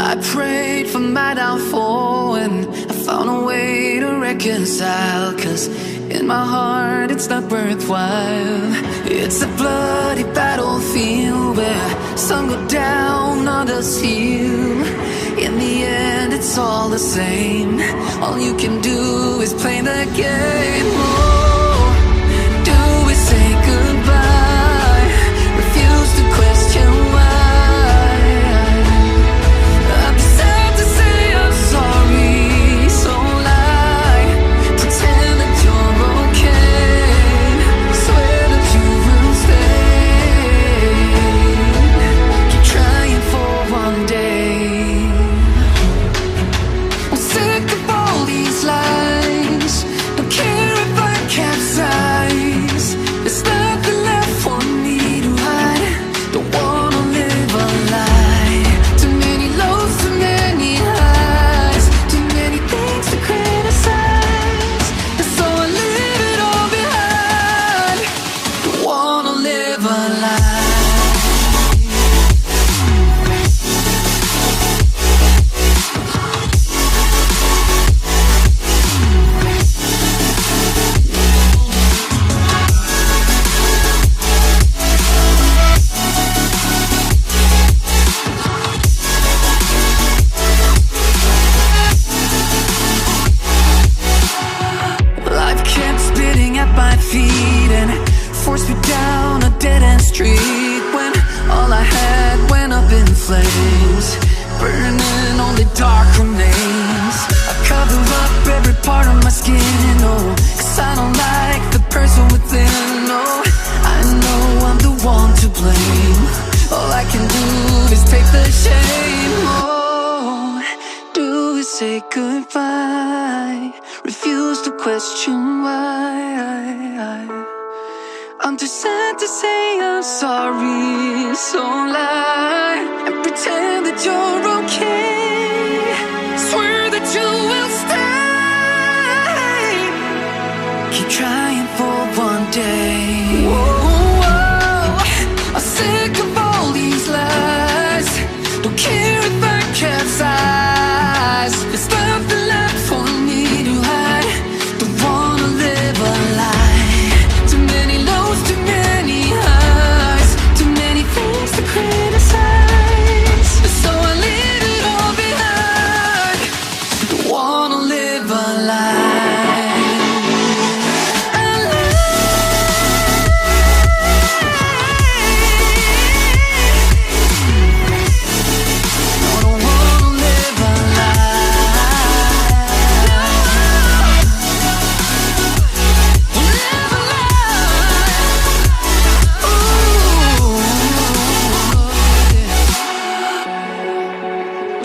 I prayed for my downfall and I found a way to reconcile, 'cause in my heart it's not worthwhile. It's a bloody battlefield where some go down, others heal. In the end it's all the same. All you can do is play the game. Oh, do we say goodbye? Refuse to question why. I'm sad to say I'm sorry, so lie. Pretend that you're okay. Swear that you will stay. Keep trying for one day. I'm sick of all these lies. Don't care if I capsize. There's nothing left for me to hide. Don't wanna live a lie. Too many lows, too many highs. Too many things to criticize. And so I leave it all behind. Don't wanna live a lie. Life kept spitting at my feet and forced me down a dead-end street, when all I had went up in flames, burning only dark remains. I cover up every part of my skin, oh, 'cause I don't like the person within. Oh, I know I'm the one to blame. All I can do is take the shame. Oh, do we say goodbye? Refuse to question why. I'm too sad to say I'm sorry, so lie.